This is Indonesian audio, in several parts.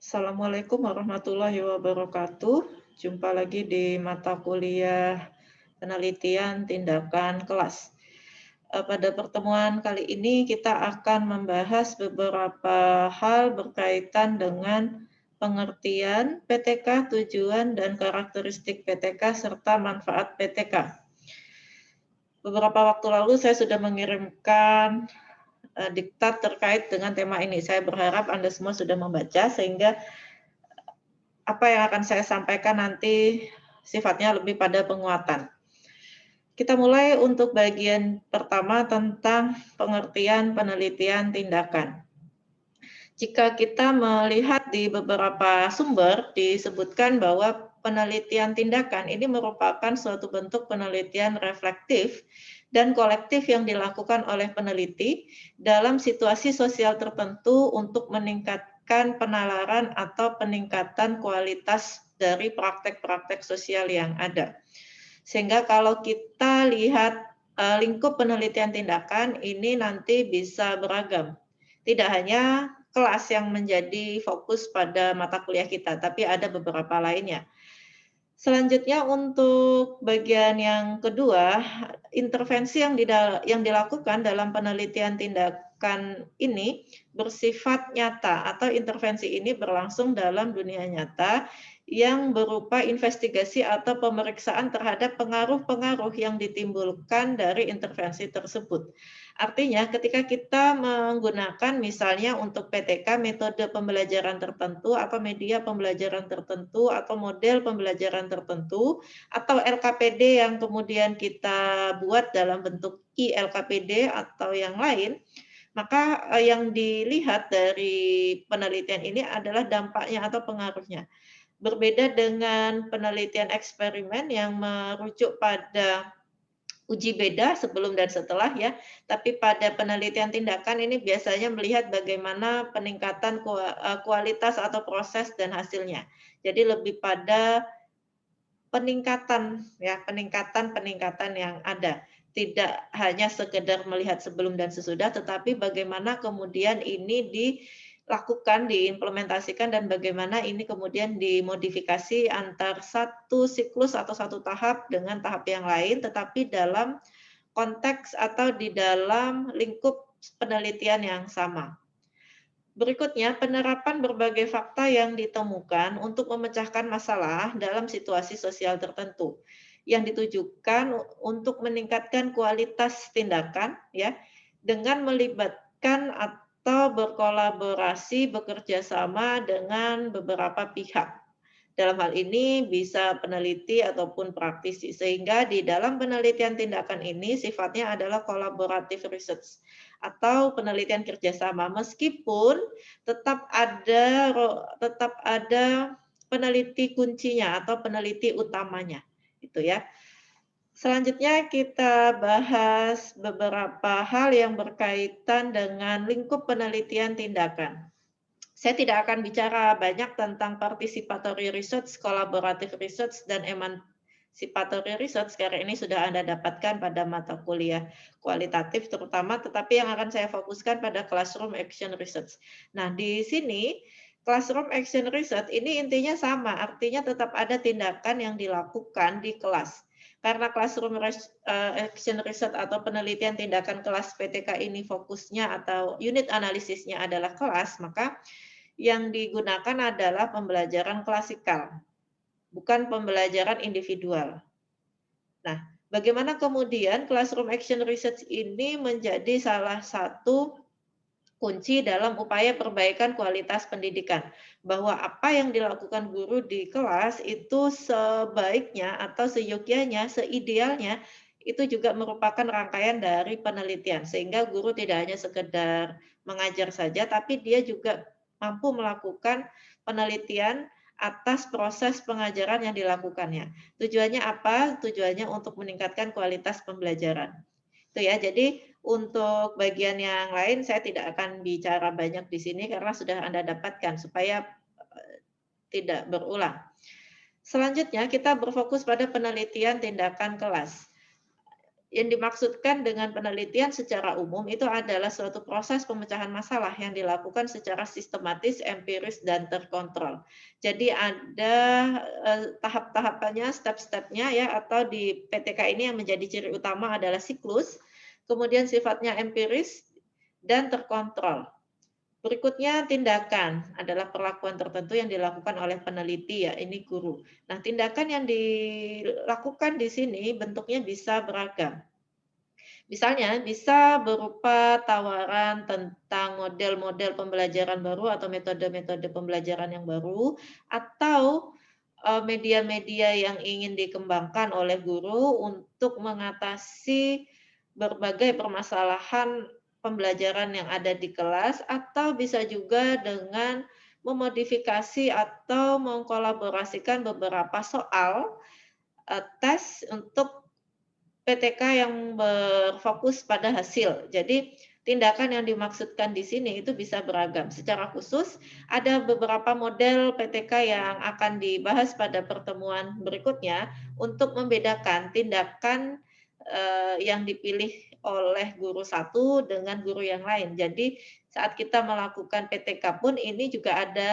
Assalamualaikum warahmatullahi wabarakatuh. Jumpa lagi di mata kuliah penelitian tindakan kelas. Pada pertemuan kali ini kita akan membahas beberapa hal berkaitan dengan pengertian PTK, tujuan dan karakteristik PTK serta manfaat PTK. Beberapa waktu lalu saya sudah mengirimkan diktat terkait dengan tema ini. Saya berharap Anda semua sudah membaca sehingga apa yang akan saya sampaikan nanti sifatnya lebih pada penguatan. Kita mulai untuk bagian pertama tentang pengertian penelitian tindakan. Jika kita melihat di beberapa sumber disebutkan bahwa penelitian tindakan ini merupakan suatu bentuk penelitian reflektif dan kolektif yang dilakukan oleh peneliti dalam situasi sosial tertentu untuk meningkatkan penalaran atau peningkatan kualitas dari praktek-praktek sosial yang ada. Sehingga kalau kita lihat lingkup penelitian tindakan ini nanti bisa beragam. Tidak hanya kelas yang menjadi fokus pada mata kuliah kita, tapi ada beberapa lainnya. Selanjutnya untuk bagian yang kedua, intervensi yang dilakukan dalam penelitian tindakan ini bersifat nyata atau intervensi ini berlangsung dalam dunia nyata yang berupa investigasi atau pemeriksaan terhadap pengaruh-pengaruh yang ditimbulkan dari intervensi tersebut. Artinya ketika kita menggunakan misalnya untuk PTK metode pembelajaran tertentu atau media pembelajaran tertentu atau model pembelajaran tertentu atau LKPD yang kemudian kita buat dalam bentuk ILKPD atau yang lain, maka yang dilihat dari penelitian ini adalah dampaknya atau pengaruhnya. Berbeda dengan penelitian eksperimen yang merujuk pada uji beda sebelum dan setelah ya, tapi pada penelitian tindakan ini biasanya melihat bagaimana peningkatan kualitas atau proses dan hasilnya. Jadi lebih pada peningkatan ya, peningkatan yang ada. Tidak hanya sekedar melihat sebelum dan sesudah, tetapi bagaimana kemudian ini dilakukan, diimplementasikan, dan bagaimana ini kemudian dimodifikasi antar satu siklus atau satu tahap dengan tahap yang lain, tetapi dalam konteks atau di dalam lingkup penelitian yang sama. Berikutnya, penerapan berbagai fakta yang ditemukan untuk memecahkan masalah dalam situasi sosial tertentu yang ditujukan untuk meningkatkan kualitas tindakan ya dengan melibatkan atau berkolaborasi bekerja sama dengan beberapa pihak. Dalam hal ini bisa peneliti ataupun praktisi. Sehingga di dalam penelitian tindakan ini sifatnya adalah collaborative research atau penelitian kerjasama. Meskipun tetap ada peneliti kuncinya atau peneliti utamanya. Itu ya. Selanjutnya kita bahas beberapa hal yang berkaitan dengan lingkup penelitian tindakan. Saya tidak akan bicara banyak tentang participatory research, collaborative research, dan emancipatory research karena ini sudah Anda dapatkan pada mata kuliah kualitatif terutama, tetapi yang akan saya fokuskan pada classroom action research. Nah, di sini classroom action research ini intinya sama, artinya tetap ada tindakan yang dilakukan di kelas. Karena classroom action research atau penelitian tindakan kelas PTK ini fokusnya atau unit analisisnya adalah kelas, maka yang digunakan adalah pembelajaran klasikal, bukan pembelajaran individual. Nah, bagaimana kemudian classroom action research ini menjadi salah satu kunci dalam upaya perbaikan kualitas pendidikan, bahwa apa yang dilakukan guru di kelas itu sebaiknya atau seyogyanya, seidealnya itu juga merupakan rangkaian dari penelitian, sehingga guru tidak hanya sekedar mengajar saja, tapi dia juga mampu melakukan penelitian atas proses pengajaran yang dilakukannya. Tujuannya apa? Tujuannya untuk meningkatkan kualitas pembelajaran. Itu ya. Jadi untuk bagian yang lain saya tidak akan bicara banyak di sini karena sudah Anda dapatkan supaya tidak berulang. Selanjutnya kita berfokus pada penelitian tindakan kelas. Yang dimaksudkan dengan penelitian secara umum itu adalah suatu proses pemecahan masalah yang dilakukan secara sistematis, empiris, dan terkontrol. Jadi ada tahap-tahapannya, step-stepnya ya, atau di PTK ini yang menjadi ciri utama adalah siklus, kemudian sifatnya empiris dan terkontrol. Berikutnya tindakan adalah perlakuan tertentu yang dilakukan oleh peneliti ya, ini guru. Nah, tindakan yang dilakukan di sini bentuknya bisa beragam. Misalnya bisa berupa tawaran tentang model-model pembelajaran baru atau metode-metode pembelajaran yang baru, atau media-media yang ingin dikembangkan oleh guru untuk mengatasi berbagai permasalahan pembelajaran yang ada di kelas, atau bisa juga dengan memodifikasi atau mengkolaborasikan beberapa soal tes untuk PTK yang berfokus pada hasil. Jadi tindakan yang dimaksudkan di sini itu bisa beragam. Secara khusus ada beberapa model PTK yang akan dibahas pada pertemuan berikutnya untuk membedakan tindakan yang dipilih oleh guru satu dengan guru yang lain. Jadi saat kita melakukan PTK pun ini juga ada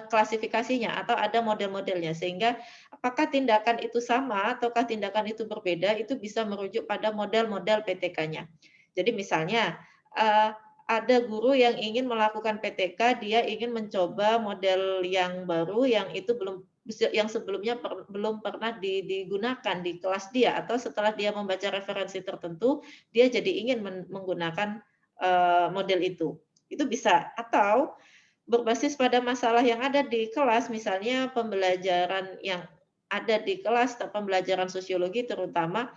klasifikasinya atau ada model-modelnya, sehingga apakah tindakan itu sama ataukah tindakan itu berbeda, itu bisa merujuk pada model-model PTK-nya. Jadi misalnya, ada guru yang ingin melakukan PTK, dia ingin mencoba model yang baru yang itu yang sebelumnya belum pernah digunakan di kelas dia, atau setelah dia membaca referensi tertentu, dia jadi ingin menggunakan model itu. Itu bisa. Atau berbasis pada masalah yang ada di kelas, misalnya pembelajaran yang ada di kelas, pembelajaran sosiologi terutama,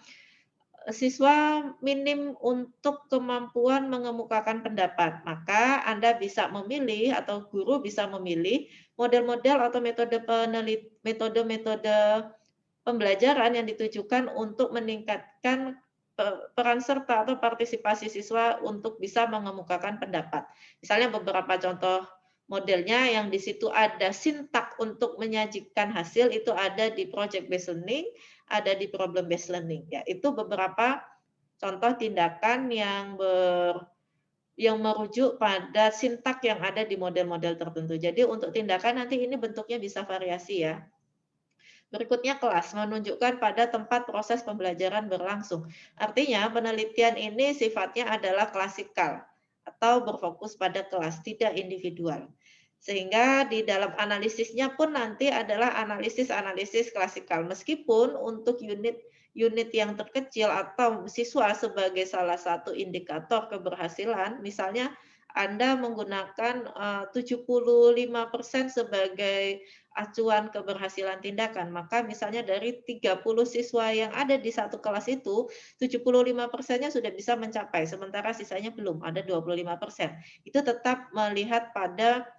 siswa minim untuk kemampuan mengemukakan pendapat. Maka Anda bisa memilih atau guru bisa memilih model-model atau metode-metode pembelajaran yang ditujukan untuk meningkatkan peran serta atau partisipasi siswa untuk bisa mengemukakan pendapat. Misalnya beberapa contoh modelnya yang di situ ada sintak untuk menyajikan hasil, itu ada di project based learning, ada di problem based learning. Ya, itu beberapa contoh tindakan yang merujuk pada sintak yang ada di model-model tertentu. Jadi untuk tindakan nanti ini bentuknya bisa variasi ya. Berikutnya kelas, menunjukkan pada tempat proses pembelajaran berlangsung. Artinya penelitian ini sifatnya adalah klasikal atau berfokus pada kelas, tidak individual. Sehingga di dalam analisisnya pun nanti adalah analisis-analisis klasikal. Meskipun untuk unit yang terkecil atau siswa sebagai salah satu indikator keberhasilan, misalnya Anda menggunakan 75% sebagai acuan keberhasilan tindakan, maka misalnya dari 30 siswa yang ada di satu kelas itu, 75%-nya sudah bisa mencapai, sementara sisanya belum, ada 25%. Itu tetap melihat pada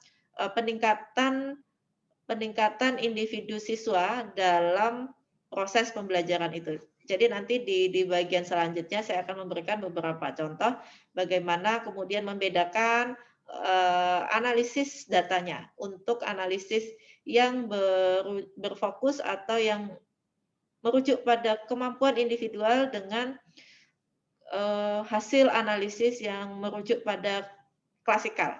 peningkatan individu siswa dalam proses pembelajaran itu. Jadi nanti di bagian selanjutnya saya akan memberikan beberapa contoh bagaimana kemudian membedakan analisis datanya untuk analisis yang berfokus atau yang merujuk pada kemampuan individual dengan hasil analisis yang merujuk pada klasikal.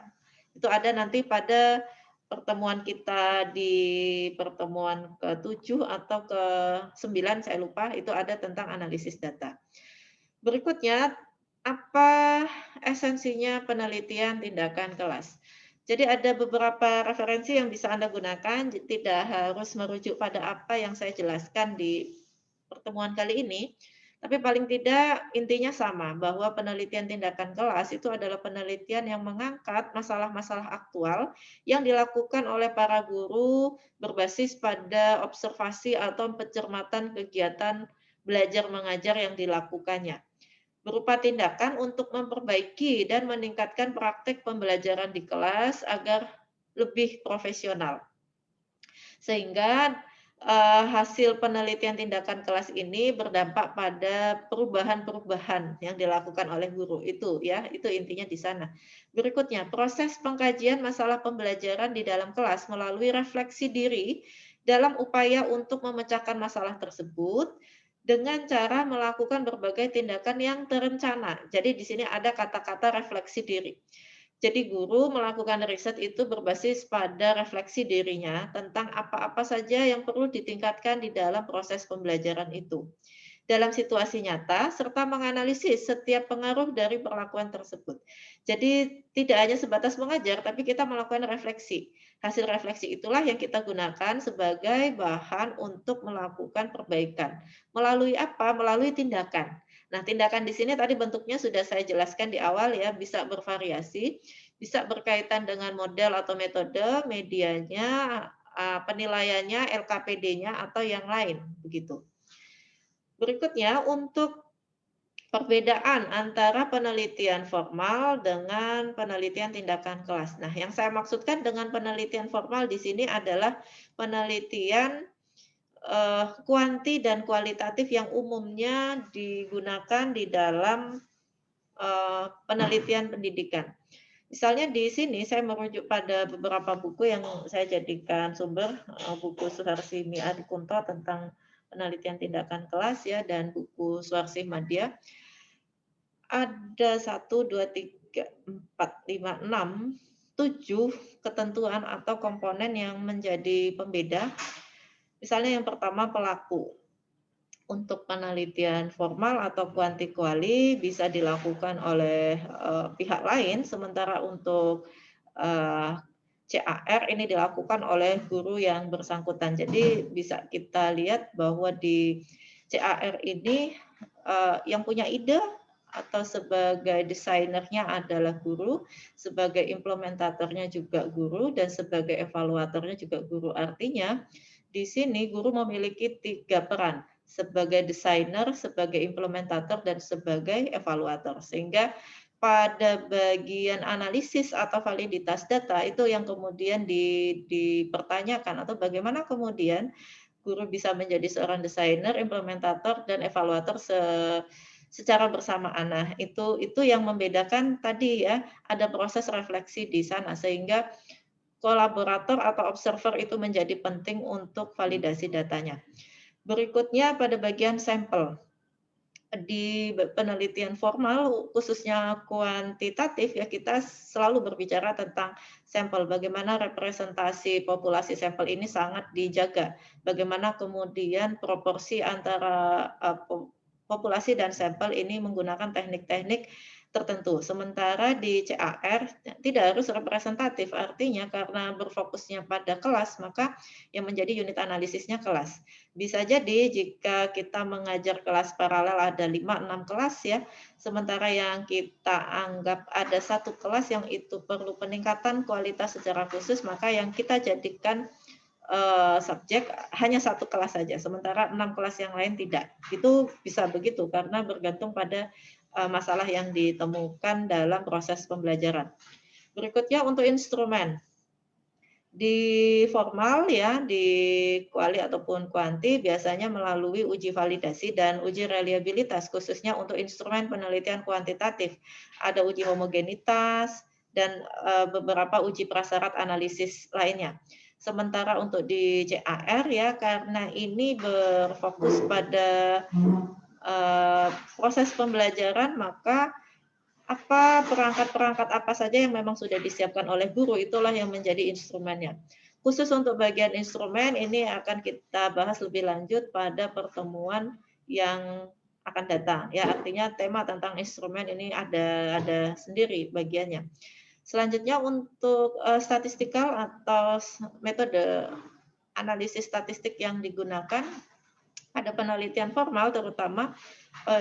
Itu ada nanti pada pertemuan kita di pertemuan ke-7 atau ke-9, saya lupa, itu ada tentang analisis data. Berikutnya, apa esensinya penelitian tindakan kelas? Jadi ada beberapa referensi yang bisa Anda gunakan, tidak harus merujuk pada apa yang saya jelaskan di pertemuan kali ini, tapi paling tidak intinya sama, bahwa penelitian tindakan kelas itu adalah penelitian yang mengangkat masalah-masalah aktual yang dilakukan oleh para guru berbasis pada observasi atau pencermatan kegiatan belajar mengajar yang dilakukannya, berupa tindakan untuk memperbaiki dan meningkatkan praktek pembelajaran di kelas agar lebih profesional. Sehingga hasil penelitian tindakan kelas ini berdampak pada perubahan-perubahan yang dilakukan oleh guru. Itu ya, itu intinya di sana. Berikutnya, proses pengkajian masalah pembelajaran di dalam kelas melalui refleksi diri dalam upaya untuk memecahkan masalah tersebut dengan cara melakukan berbagai tindakan yang terencana. Jadi di sini ada kata-kata refleksi diri. Jadi guru melakukan riset itu berbasis pada refleksi dirinya tentang apa-apa saja yang perlu ditingkatkan di dalam proses pembelajaran itu dalam situasi nyata, serta menganalisis setiap pengaruh dari perlakuan tersebut. Jadi tidak hanya sebatas mengajar, tapi kita melakukan refleksi. Hasil refleksi itulah yang kita gunakan sebagai bahan untuk melakukan perbaikan. Melalui apa? Melalui tindakan. Nah, tindakan di sini tadi bentuknya sudah saya jelaskan di awal ya, bisa bervariasi, bisa berkaitan dengan model atau metode, medianya, penilaiannya, LKPD-nya, atau yang lain, begitu. Berikutnya, untuk perbedaan antara penelitian formal dengan penelitian tindakan kelas. Nah, yang saya maksudkan dengan penelitian formal di sini adalah penelitian kuanti dan kualitatif yang umumnya digunakan di dalam penelitian pendidikan. Misalnya di sini saya merujuk pada beberapa buku yang saya jadikan sumber, buku Suharsi Miadikunto tentang penelitian tindakan kelas ya, dan buku Suharsi Madya. Ada 1, 2, 3, 4, 5, 6, 7 ketentuan atau komponen yang menjadi pembeda. Misalnya yang pertama pelaku. Untuk penelitian formal atau kuanti-kuali bisa dilakukan oleh pihak lain, sementara untuk CAR ini dilakukan oleh guru yang bersangkutan. Jadi bisa kita lihat bahwa di CAR ini yang punya ide atau sebagai desainernya adalah guru, sebagai implementatornya juga guru, dan sebagai evaluatornya juga guru. Artinya di sini guru memiliki 3 peran, sebagai desainer, sebagai implementator, dan sebagai evaluator. Sehingga pada bagian analisis atau validitas data itu yang kemudian dipertanyakan, atau bagaimana kemudian guru bisa menjadi seorang desainer, implementator, dan evaluator secara bersamaan. Nah, itu yang membedakan tadi ya, ada proses refleksi di sana sehingga kolaborator atau observer itu menjadi penting untuk validasi datanya. Berikutnya pada bagian sampel. Di penelitian formal khususnya kuantitatif ya, kita selalu berbicara tentang sampel, bagaimana representasi populasi sampel ini sangat dijaga, bagaimana kemudian proporsi antara populasi dan sampel ini menggunakan teknik-teknik tertentu. Sementara di CAR tidak harus representatif, artinya karena berfokusnya pada kelas, maka yang menjadi unit analisisnya kelas. Bisa jadi jika kita mengajar kelas paralel ada 5-6 kelas ya, sementara yang kita anggap ada 1 kelas yang itu perlu peningkatan kualitas secara khusus, maka yang kita jadikan subjek hanya 1 kelas saja, sementara 6 kelas yang lain tidak. Itu bisa begitu karena bergantung pada masalah yang ditemukan dalam proses pembelajaran. Berikutnya untuk instrumen. Di formal ya, di kuali ataupun kuanti biasanya melalui uji validasi dan uji reliabilitas khususnya untuk instrumen penelitian kuantitatif. Ada uji homogenitas dan beberapa uji prasyarat analisis lainnya. Sementara untuk di CAR ya, karena ini berfokus pada proses pembelajaran, maka perangkat-perangkat apa saja yang memang sudah disiapkan oleh guru, itulah yang menjadi instrumennya. Khusus untuk bagian instrumen ini akan kita bahas lebih lanjut pada pertemuan yang akan datang. Ya, artinya tema tentang instrumen ini ada sendiri bagiannya. Selanjutnya untuk statistikal atau metode analisis statistik yang digunakan pada penelitian formal terutama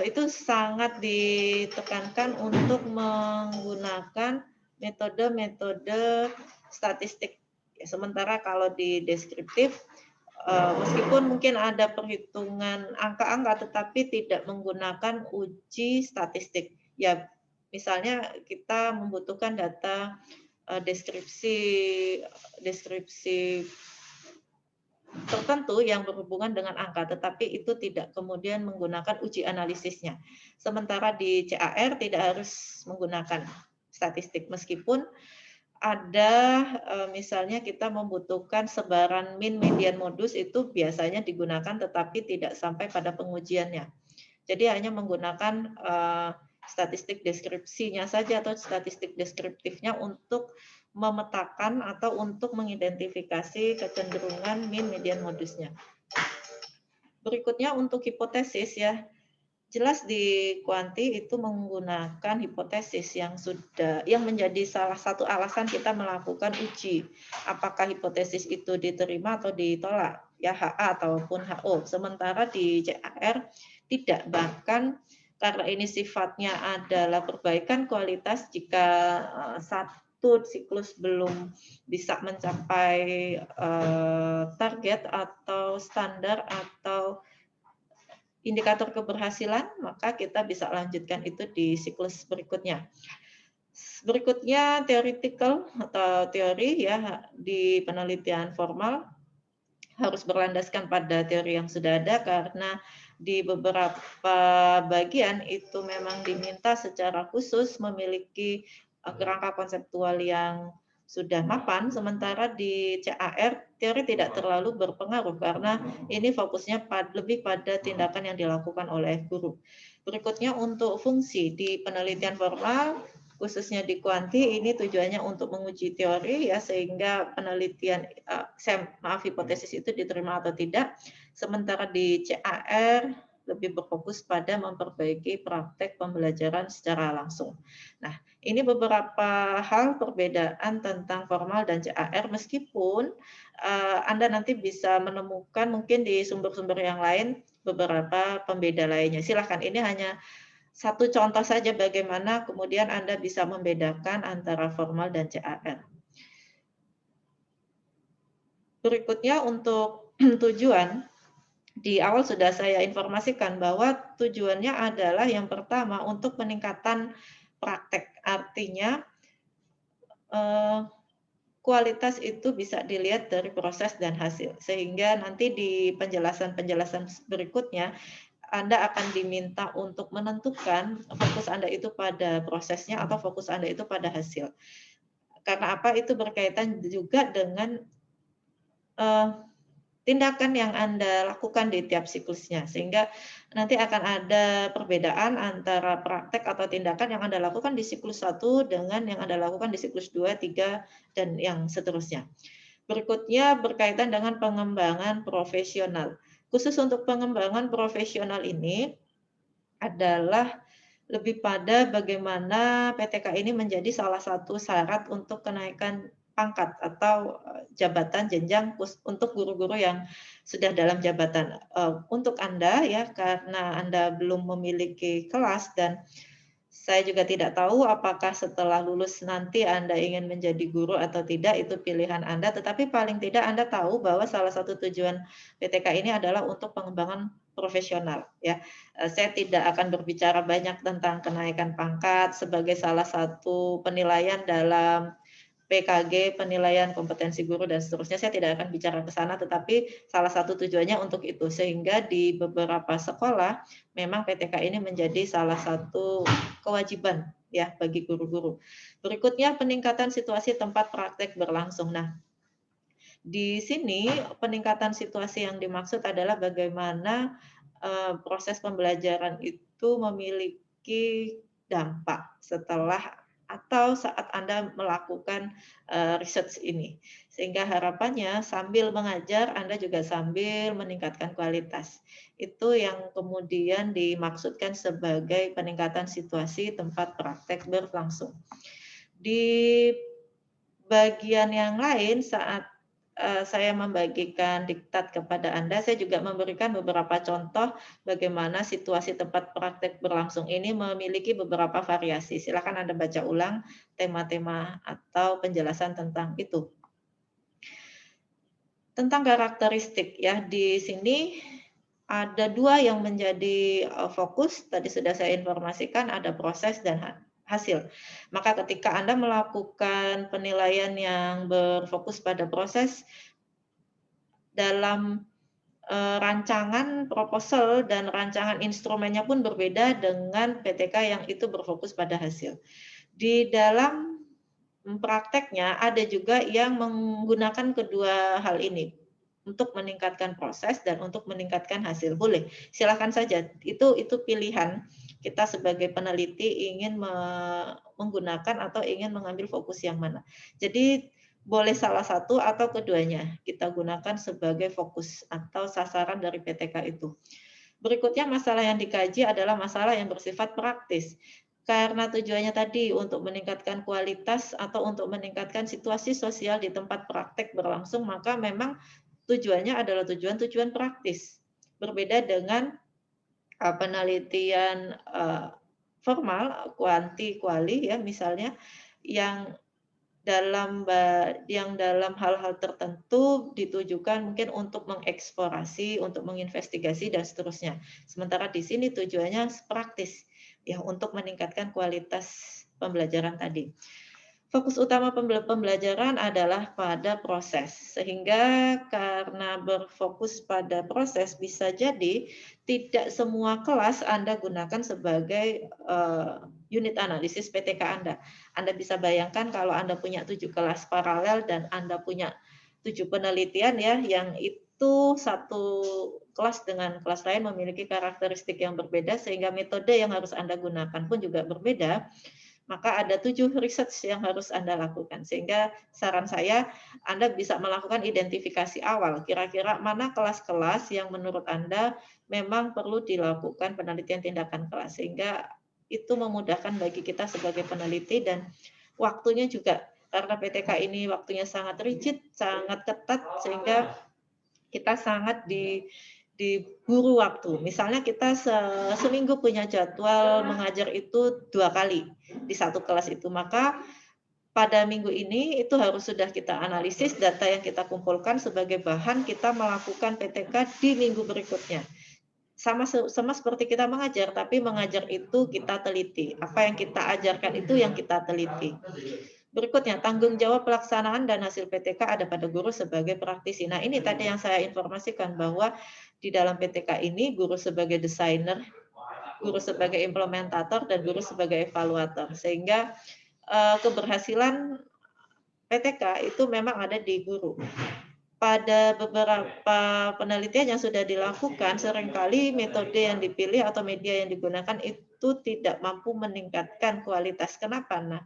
itu sangat ditekankan untuk menggunakan metode-metode statistik. Sementara kalau di deskriptif, meskipun mungkin ada perhitungan angka-angka, tetapi tidak menggunakan uji statistik. Ya, misalnya kita membutuhkan data deskripsi tertentu yang berhubungan dengan angka, tetapi itu tidak kemudian menggunakan uji analisisnya. Sementara di CAR tidak harus menggunakan statistik, meskipun ada misalnya kita membutuhkan sebaran min, median, modus itu biasanya digunakan tetapi tidak sampai pada pengujiannya. Jadi hanya menggunakan statistik deskripsinya saja atau statistik deskriptifnya untuk memetakan atau untuk mengidentifikasi kecenderungan min, median, modusnya. Berikutnya untuk hipotesis ya. Jelas di kuanti itu menggunakan hipotesis yang menjadi salah satu alasan kita melakukan uji. Apakah hipotesis itu diterima atau ditolak, ya HA ataupun HO. Sementara di CAR tidak, bahkan karena ini sifatnya adalah perbaikan kualitas jika satu siklus belum bisa mencapai target atau standar atau indikator keberhasilan, maka kita bisa lanjutkan itu di siklus berikutnya. Berikutnya theoretical atau teori ya, di penelitian formal harus berlandaskan pada teori yang sudah ada karena di beberapa bagian itu memang diminta secara khusus memiliki kerangka konseptual yang sudah mapan, sementara di CAR teori tidak terlalu berpengaruh karena ini fokusnya lebih pada tindakan yang dilakukan oleh guru. Berikutnya untuk fungsi di penelitian formal, khususnya di kuanti, ini tujuannya untuk menguji teori ya, sehingga penelitian hipotesis itu diterima atau tidak. Sementara di CAR lebih berfokus pada memperbaiki praktek pembelajaran secara langsung. Nah, ini beberapa hal perbedaan tentang formal dan CAR, meskipun Anda nanti bisa menemukan mungkin di sumber-sumber yang lain beberapa pembeda lainnya. Silahkan, ini hanya satu contoh saja bagaimana kemudian Anda bisa membedakan antara formal dan CAR. Berikutnya untuk tujuan, di awal sudah saya informasikan bahwa tujuannya adalah yang pertama untuk peningkatan praktek. Artinya kualitas itu bisa dilihat dari proses dan hasil. Sehingga nanti di penjelasan-penjelasan berikutnya Anda akan diminta untuk menentukan fokus Anda itu pada prosesnya atau fokus Anda itu pada hasil. Karena apa? Itu berkaitan juga dengan tindakan yang Anda lakukan di tiap siklusnya, sehingga nanti akan ada perbedaan antara praktek atau tindakan yang Anda lakukan di siklus 1 dengan yang Anda lakukan di siklus 2, 3, dan yang seterusnya. Berikutnya berkaitan dengan pengembangan profesional. Khusus untuk pengembangan profesional ini adalah lebih pada bagaimana PTK ini menjadi salah satu syarat untuk kenaikan pangkat atau jabatan jenjang untuk guru-guru yang sudah dalam jabatan. Untuk Anda ya, karena Anda belum memiliki kelas dan saya juga tidak tahu apakah setelah lulus nanti Anda ingin menjadi guru atau tidak, itu pilihan Anda, tetapi paling tidak Anda tahu bahwa salah satu tujuan PTK ini adalah untuk pengembangan profesional ya. Saya tidak akan berbicara banyak tentang kenaikan pangkat sebagai salah satu penilaian dalam PKG, penilaian kompetensi guru dan seterusnya. Saya tidak akan bicara ke sana, tetapi salah satu tujuannya untuk itu, sehingga di beberapa sekolah memang PTK ini menjadi salah satu kewajiban ya bagi guru-guru. Berikutnya peningkatan situasi tempat praktek berlangsung. Nah, di sini peningkatan situasi yang dimaksud adalah bagaimana proses pembelajaran itu memiliki dampak setelah atau saat Anda melakukan research ini. Sehingga harapannya sambil mengajar, Anda juga sambil meningkatkan kualitas. Itu yang kemudian dimaksudkan sebagai peningkatan situasi tempat praktek berlangsung. Di bagian yang lain, saat saya membagikan diktat kepada Anda, saya juga memberikan beberapa contoh bagaimana situasi tempat praktek berlangsung ini memiliki beberapa variasi. Silakan Anda baca ulang tema-tema atau penjelasan tentang itu. Tentang karakteristik ya, di sini ada dua yang menjadi fokus, tadi sudah saya informasikan, ada proses dan hasil. Maka ketika Anda melakukan penilaian yang berfokus pada proses, dalam rancangan proposal dan rancangan instrumennya pun berbeda dengan PTK yang itu berfokus pada hasil. Di dalam prakteknya ada juga yang menggunakan kedua hal ini untuk meningkatkan proses dan untuk meningkatkan hasil. Boleh, silakan saja. Itu pilihan kita sebagai peneliti ingin menggunakan atau ingin mengambil fokus yang mana. Jadi boleh salah satu atau keduanya kita gunakan sebagai fokus atau sasaran dari PTK itu. Berikutnya masalah yang dikaji adalah masalah yang bersifat praktis. Karena tujuannya tadi untuk meningkatkan kualitas atau untuk meningkatkan situasi sosial di tempat praktek berlangsung, maka memang tujuannya adalah tujuan-tujuan praktis. Berbeda dengan penelitian formal, kuali ya misalnya, yang dalam hal-hal tertentu ditujukan mungkin untuk mengeksplorasi, untuk menginvestigasi dan seterusnya. Sementara di sini tujuannya praktis ya untuk meningkatkan kualitas pembelajaran tadi. Fokus utama pembelajaran adalah pada proses, sehingga karena berfokus pada proses bisa jadi tidak semua kelas Anda gunakan sebagai unit analisis PTK Anda. Anda bisa bayangkan kalau Anda punya 7 kelas paralel dan Anda punya 7 penelitian ya, yang itu satu kelas dengan kelas lain memiliki karakteristik yang berbeda, sehingga metode yang harus Anda gunakan pun juga berbeda. Maka ada 7 research yang harus Anda lakukan. Sehingga saran saya, Anda bisa melakukan identifikasi awal. Kira-kira mana kelas-kelas yang menurut Anda memang perlu dilakukan penelitian tindakan kelas. Sehingga itu memudahkan bagi kita sebagai peneliti dan waktunya juga. Karena PTK ini waktunya sangat rigid, sangat ketat, sehingga kita sangat diburu waktu. Misalnya kita seminggu punya jadwal mengajar itu 2 kali di satu kelas itu, maka pada minggu ini itu harus sudah kita analisis data yang kita kumpulkan sebagai bahan kita melakukan PTK di minggu berikutnya. Sama seperti kita mengajar, tapi mengajar itu kita teliti. Apa yang kita ajarkan itu yang kita teliti. Berikutnya, tanggung jawab pelaksanaan dan hasil PTK ada pada guru sebagai praktisi. Nah, ini tadi yang saya informasikan bahwa di dalam PTK ini guru sebagai desainer, guru sebagai implementator, dan guru sebagai evaluator. Sehingga keberhasilan PTK itu memang ada di guru. Pada beberapa penelitian yang sudah dilakukan, seringkali metode yang dipilih atau media yang digunakan itu tidak mampu meningkatkan kualitas. Kenapa? Nah,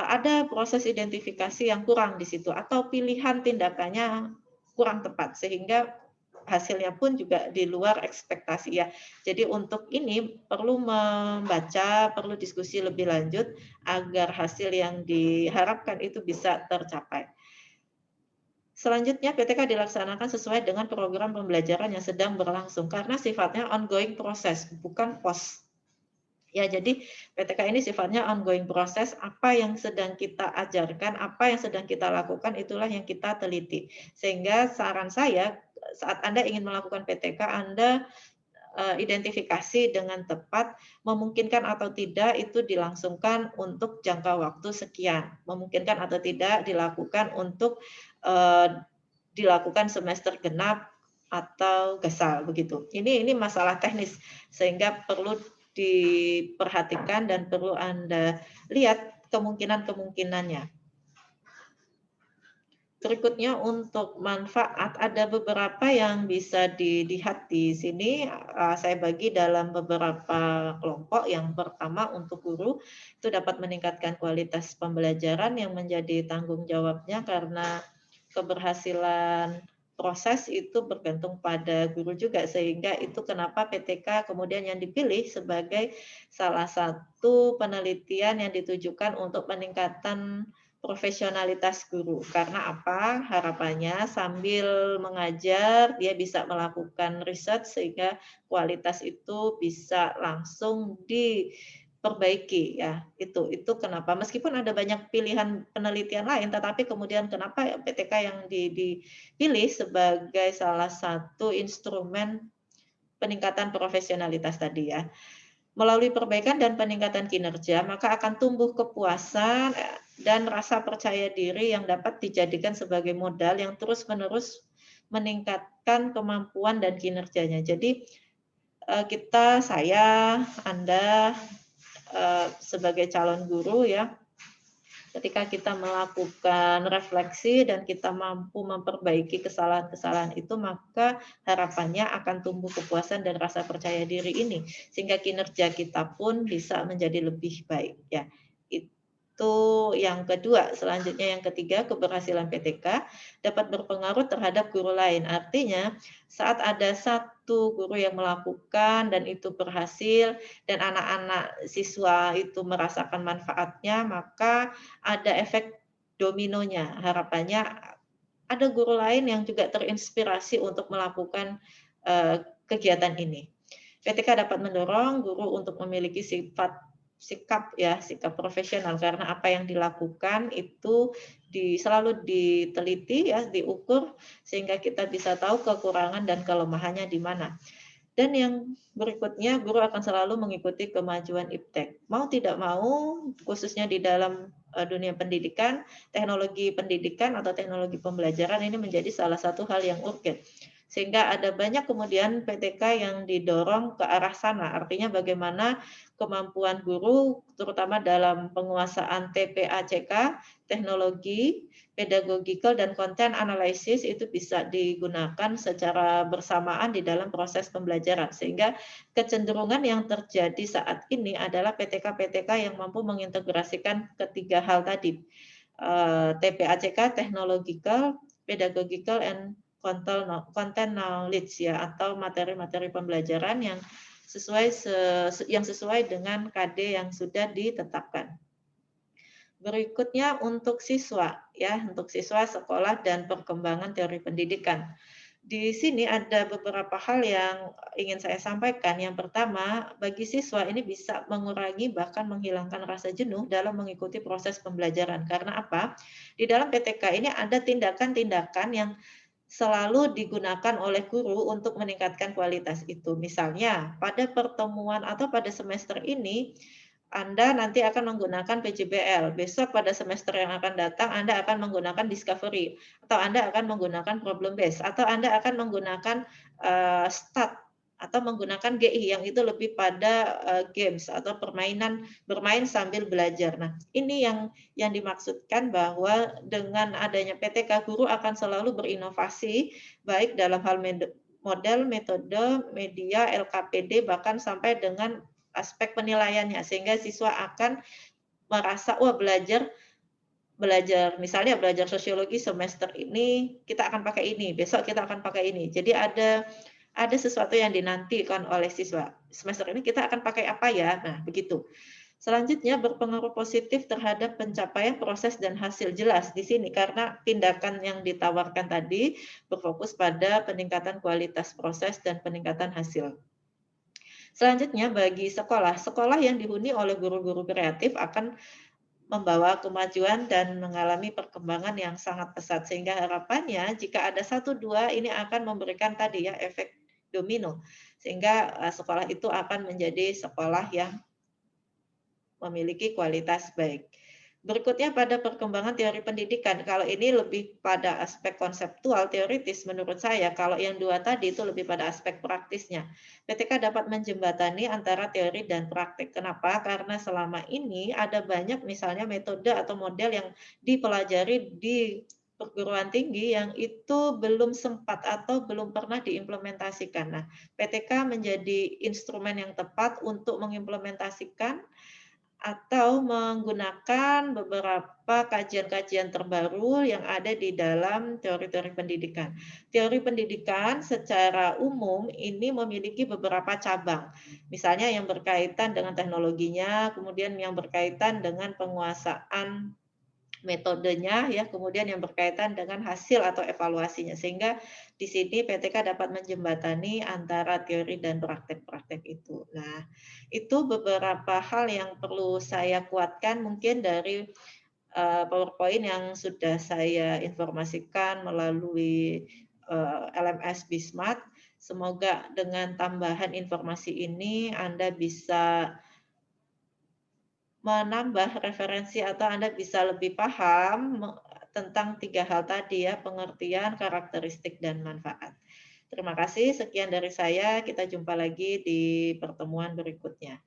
ada proses identifikasi yang kurang di situ atau pilihan tindakannya kurang tepat sehingga hasilnya pun juga di luar ekspektasi ya. Jadi untuk ini perlu membaca, perlu diskusi lebih lanjut agar hasil yang diharapkan itu bisa tercapai. Selanjutnya PTK dilaksanakan sesuai dengan program pembelajaran yang sedang berlangsung karena sifatnya ongoing proses, bukan post. Ya, jadi PTK ini sifatnya ongoing proses, apa yang sedang kita ajarkan, apa yang sedang kita lakukan, itulah yang kita teliti. Sehingga saran saya, saat Anda ingin melakukan PTK, Anda identifikasi dengan tepat, memungkinkan atau tidak itu dilangsungkan untuk jangka waktu sekian. Memungkinkan atau tidak dilakukan untuk dilakukan semester genap atau gasal begitu. Ini masalah teknis sehingga perlu diperhatikan dan perlu Anda lihat kemungkinan-kemungkinannya. Berikutnya untuk manfaat, ada beberapa yang bisa dilihat di sini, saya bagi dalam beberapa kelompok. Yang pertama untuk guru, itu dapat meningkatkan kualitas pembelajaran yang menjadi tanggung jawabnya karena keberhasilan proses itu bergantung pada guru juga, sehingga itu kenapa PTK kemudian yang dipilih sebagai salah satu penelitian yang ditujukan untuk peningkatan profesionalitas guru. Karena apa? Harapannya sambil mengajar dia bisa melakukan riset sehingga kualitas itu bisa langsung diperbaiki ya. Itu kenapa meskipun ada banyak pilihan penelitian lain tetapi kemudian kenapa PTK yang dipilih sebagai salah satu instrumen peningkatan profesionalitas tadi ya. Melalui perbaikan dan peningkatan kinerja, maka akan tumbuh kepuasan dan rasa percaya diri yang dapat dijadikan sebagai modal yang terus-menerus meningkatkan kemampuan dan kinerjanya. Jadi saya, Anda sebagai calon guru ya, Ketika kita melakukan refleksi dan kita mampu memperbaiki kesalahan-kesalahan itu, maka harapannya akan tumbuh kepuasan dan rasa percaya diri ini, sehingga kinerja kita pun bisa menjadi lebih baik. Ya, itu yang kedua. Selanjutnya yang ketiga, keberhasilan PTK dapat berpengaruh terhadap guru lain. Artinya, saat ada satu guru yang melakukan dan itu berhasil dan anak-anak siswa itu merasakan manfaatnya, maka ada efek dominonya. Harapannya ada guru lain yang juga terinspirasi untuk melakukan kegiatan ini. PTK dapat mendorong guru untuk memiliki sikap profesional, karena apa yang dilakukan itu selalu diteliti ya, diukur sehingga kita bisa tahu kekurangan dan kelemahannya di mana. Dan yang berikutnya, guru akan selalu mengikuti kemajuan iptek. Mau tidak mau, khususnya di dalam dunia pendidikan, teknologi pendidikan atau teknologi pembelajaran ini menjadi salah satu hal yang urgent. Sehingga ada banyak kemudian PTK yang didorong ke arah sana. Artinya bagaimana kemampuan guru, terutama dalam penguasaan TPACK, teknologi, pedagogical, dan content analysis itu bisa digunakan secara bersamaan di dalam proses pembelajaran. Sehingga kecenderungan yang terjadi saat ini adalah PTK-PTK yang mampu mengintegrasikan ketiga hal tadi. TPACK, technological, pedagogical, and content knowledge ya, atau materi-materi pembelajaran yang sesuai dengan KD yang sudah ditetapkan. Berikutnya untuk siswa ya, untuk siswa sekolah dan perkembangan teori pendidikan. Di sini ada beberapa hal yang ingin saya sampaikan. Yang pertama, bagi siswa ini bisa mengurangi bahkan menghilangkan rasa jenuh dalam mengikuti proses pembelajaran. Karena apa? Di dalam PTK ini ada tindakan-tindakan yang selalu digunakan oleh guru untuk meningkatkan kualitas itu. Misalnya, pada pertemuan atau pada semester ini Anda nanti akan menggunakan PJBL. Besok pada semester yang akan datang Anda akan menggunakan discovery, atau Anda akan menggunakan problem based, atau Anda akan menggunakan STAT, atau menggunakan GI yang itu lebih pada games atau bermain sambil belajar. Nah, ini yang dimaksudkan bahwa dengan adanya PTK, guru akan selalu berinovasi baik dalam hal model, metode, media, LKPD, bahkan sampai dengan aspek penilaiannya, sehingga siswa akan merasa wah belajar misalnya belajar sosiologi semester ini kita akan pakai ini, besok kita akan pakai ini. Jadi ada sesuatu yang dinantikan oleh siswa. Semester ini kita akan pakai apa ya? Nah, begitu. Selanjutnya berpengaruh positif terhadap pencapaian proses dan hasil. Jelas di sini karena tindakan yang ditawarkan tadi berfokus pada peningkatan kualitas proses dan peningkatan hasil. Selanjutnya bagi sekolah, sekolah yang dihuni oleh guru-guru kreatif akan membawa kemajuan dan mengalami perkembangan yang sangat pesat, sehingga harapannya jika ada 1-2 ini akan memberikan tadi ya efek domino, sehingga sekolah itu akan menjadi sekolah yang memiliki kualitas baik. Berikutnya pada perkembangan teori pendidikan. Kalau ini lebih pada aspek konseptual, teoritis menurut saya. Kalau yang dua tadi itu lebih pada aspek praktisnya. PTK dapat menjembatani antara teori dan praktik. Kenapa? Karena selama ini ada banyak misalnya metode atau model yang dipelajari di perguruan tinggi yang itu belum sempat atau belum pernah diimplementasikan. Nah, PTK menjadi instrumen yang tepat untuk mengimplementasikan atau menggunakan beberapa kajian-kajian terbaru yang ada di dalam teori-teori pendidikan. Teori pendidikan secara umum ini memiliki beberapa cabang. Misalnya yang berkaitan dengan teknologinya, kemudian yang berkaitan dengan penguasaan metodenya, ya, kemudian yang berkaitan dengan hasil atau evaluasinya, sehingga di sini PTK dapat menjembatani antara teori dan praktek-praktek itu. Nah, itu beberapa hal yang perlu saya kuatkan mungkin dari PowerPoint yang sudah saya informasikan melalui LMS Bismart. Semoga dengan tambahan informasi ini Anda bisa menambah referensi atau Anda bisa lebih paham tentang 3 hal tadi ya, pengertian, karakteristik, dan manfaat. Terima kasih, sekian dari saya. Kita jumpa lagi di pertemuan berikutnya.